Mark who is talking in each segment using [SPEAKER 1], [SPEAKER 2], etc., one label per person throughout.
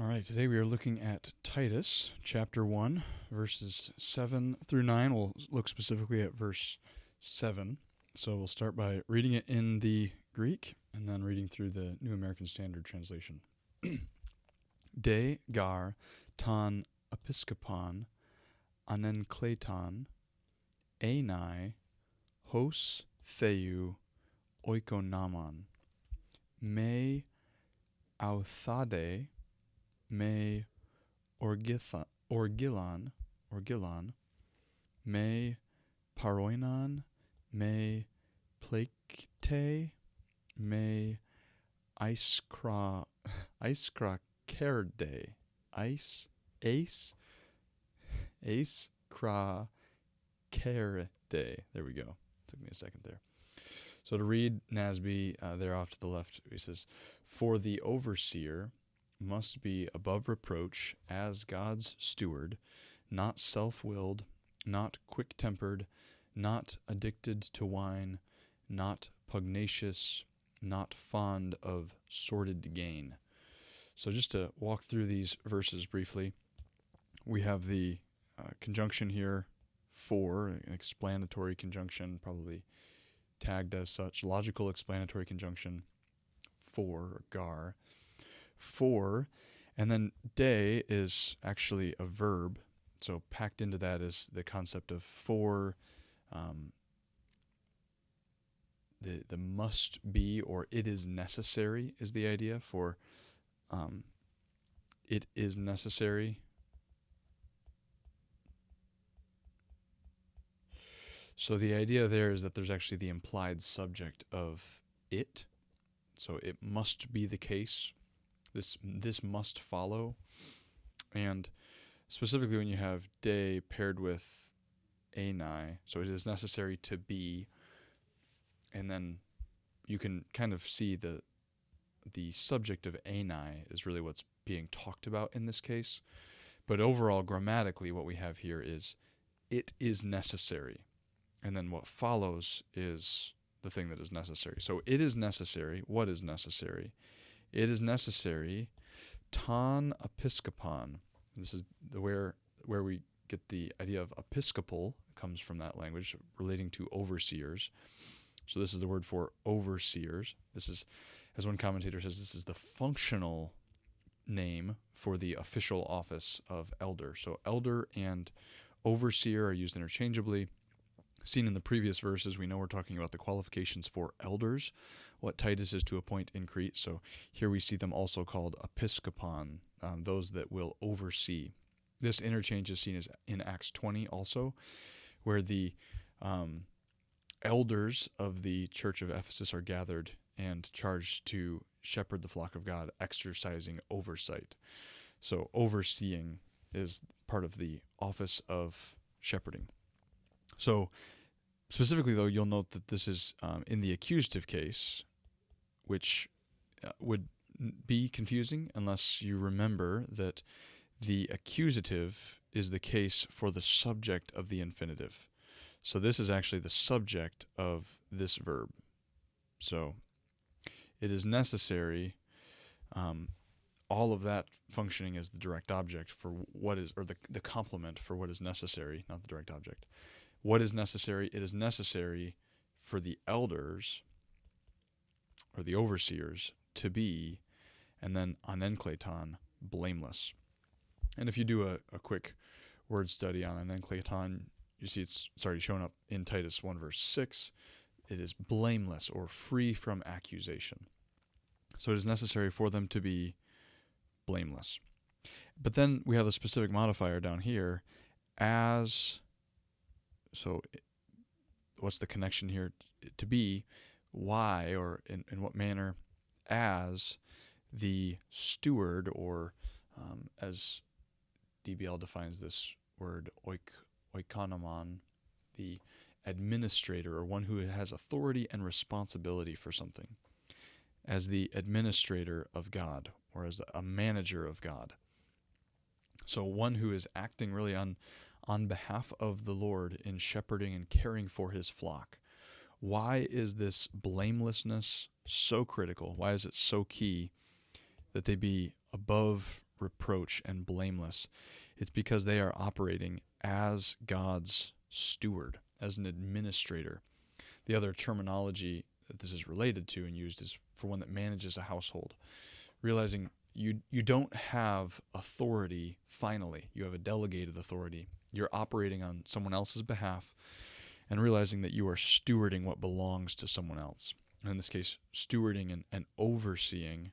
[SPEAKER 1] All right, today we are looking at Titus chapter 1, verses 7 through 9. We'll look specifically at verse 7. So we'll start by reading it in the Greek and then reading through the New American Standard Translation. De gar ton episkopon anenkleton enai hos theou oikonomon me authade me orgilon, me paroinon, me plekte, me iskrakerde, iskrakerde. There we go. Took me a second there. So to read NASB, there off to the left, he says, "For the overseer must be above reproach as God's steward, not self-willed, not quick-tempered, not addicted to wine, not pugnacious, not fond of sordid gain." So just to walk through these verses briefly, we have the conjunction here, for, an explanatory conjunction, probably tagged as such, logical explanatory conjunction, for, or gar. For, and then de is actually a verb, so packed into that is the concept of for, the must be, or it is necessary is the idea for it is necessary. So the idea there is that there's actually the implied subject of it, so it must be the case. This must follow, and specifically when you have de paired with enai, so it is necessary to be, and then you can kind of see the subject of enai is really what's being talked about in this case. But overall, grammatically, what we have here is it is necessary, and then what follows is the thing that is necessary. So it is necessary. What is necessary? It is necessary, ton episkopon. This is where we get the idea of episcopal. It comes from that language relating to overseers. So this is the word for overseers. This is, as one commentator says, this is the functional name for the official office of elder. So elder and overseer are used interchangeably. Seen in the previous verses, we know we're talking about the qualifications for elders, what Titus is to appoint in Crete. So here we see them also called episkopon, those that will oversee. This interchange is seen as in Acts 20 also, where the elders of the church of Ephesus are gathered and charged to shepherd the flock of God, exercising oversight. So overseeing is part of the office of shepherding. So specifically, though, you'll note that this is in the accusative case, which would be confusing unless you remember that the accusative is the case for the subject of the infinitive. So this is actually the subject of this verb. So it is necessary, all of that functioning as the direct object for what is, or the complement for what is necessary, not the direct object. What is necessary? It is necessary for the elders, or the overseers, to be, and then anenkleton, blameless. And if you do a quick word study on anenkleton, you see it's already shown up in Titus 1 verse 6. It is blameless, or free from accusation. So it is necessary for them to be blameless. But then we have a specific modifier down here, as. So what's the connection here? To be, why, or in what manner, as the steward, or as DBL defines this word, oikonomon, the administrator, or one who has authority and responsibility for something, as the administrator of God, or as a manager of God. So one who is acting really on behalf of the Lord in shepherding and caring for his flock. Why is this blamelessness so critical? Why is it so key that they be above reproach and blameless. It's because they are operating as God's steward, as an administrator. The other terminology that this is related to and used is for one that manages a household, realizing you don't have authority finally. You have a delegated authority. You're operating on someone else's behalf and realizing that you are stewarding what belongs to someone else. And in this case, stewarding and overseeing,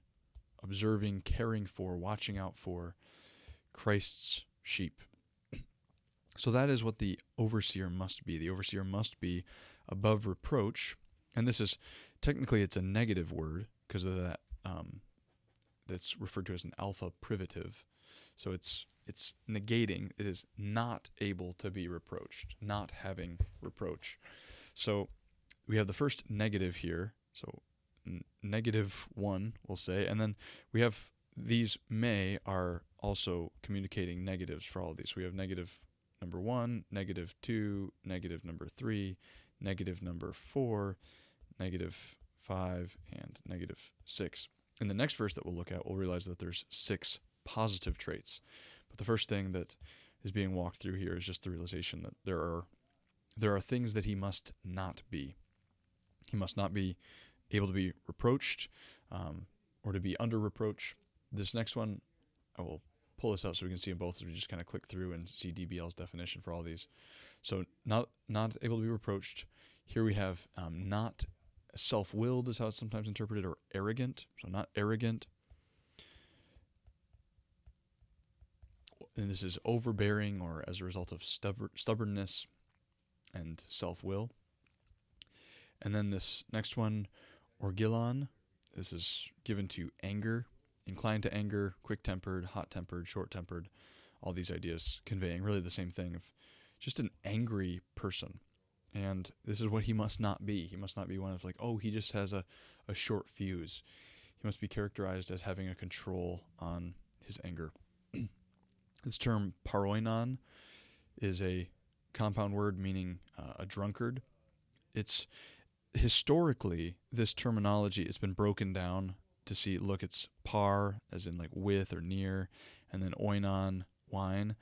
[SPEAKER 1] observing, caring for, watching out for Christ's sheep. So that is what the overseer must be. The overseer must be above reproach. And this is, technically it's a negative word because of that, that's referred to as an alpha privative. So it's negating. It is not able to be reproached, not having reproach. So we have the first negative here. So -1, we'll say. And then we have these may are also communicating negatives for all of these. We have negative number 1, negative 2, negative number 3, negative number 4, negative 5, and negative 6. In the next verse that we'll look at, we'll realize that there's 6 positive traits. But the first thing that is being walked through here is just the realization that there are things that he must not be. He must not be able to be reproached or to be under reproach. This next one, I will pull this out so we can see them both as we just kind of click through and see DBL's definition for all these. So not able to be reproached. Here we have not self-willed is how it's sometimes interpreted, or arrogant. So not arrogant. And this is overbearing or as a result of stubbornness and self-will. And then this next one, orgillon. This is given to anger, inclined to anger, quick-tempered, hot-tempered, short-tempered. All these ideas conveying really the same thing of just an angry person. And this is what he must not be. He must not be one of like, oh, he just has a short fuse. He must be characterized as having a control on his anger. This term paroinon is a compound word meaning a drunkard. It's historically, this terminology has been broken down to see, look, it's par, as in like with or near, and then oinon, wine.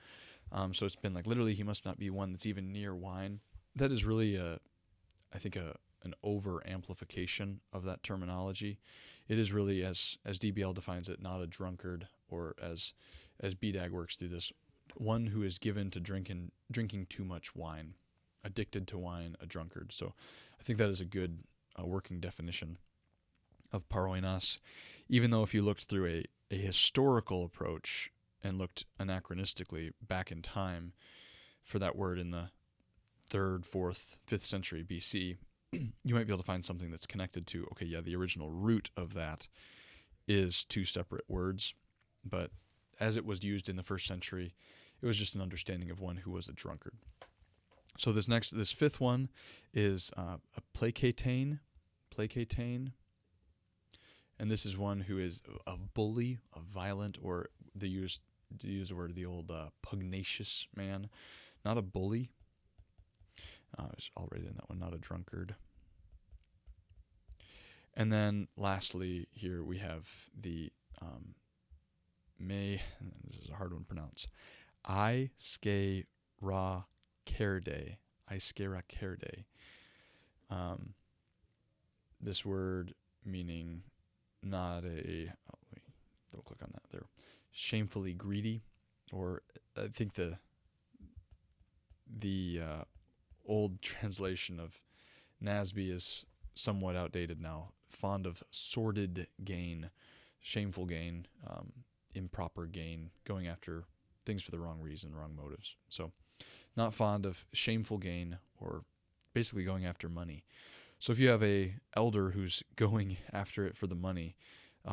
[SPEAKER 1] So it's been like literally he must not be one that's even near wine. That is really, I think, an over-amplification of that terminology. It is really, as DBL defines it, not a drunkard, or as BDAG works through this, one who is given to drinking too much wine, addicted to wine, a drunkard. So I think that is a good working definition of paroinos, even though if you looked through a historical approach and looked anachronistically back in time for that word in the 3rd, 4th, 5th century BC, you might be able to find something that's connected to, okay, yeah, the original root of that is 2 separate words, but as it was used in the 1st century, it was just an understanding of one who was a drunkard. So this 5th one is a placatane, and this is one who is a bully, a violent, or they use the word, the old pugnacious man, not a bully. I'll write in that one, not a drunkard. And then lastly here we have the this is a hard one to pronounce, Iskera Kerde. This word meaning not a, let me double click on that there, shamefully greedy, or I think the old translation of NASB is somewhat outdated now. Fond of sordid gain, shameful gain, improper gain, going after things for the wrong reason, wrong motives. So not fond of shameful gain, or basically going after money. So if you have a elder who's going after it for the money,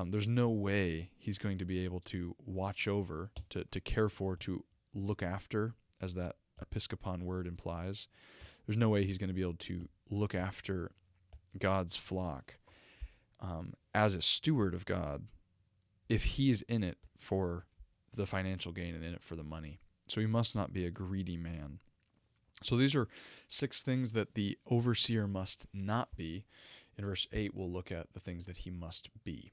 [SPEAKER 1] there's no way he's going to be able to watch over, to care for, to look after, as that episkopon word implies. There's no way he's going to be able to look after God's flock as a steward of God if he's in it for the financial gain and in it for the money. So he must not be a greedy man. So these are 6 things that the overseer must not be. In verse 8, we'll look at the things that he must be.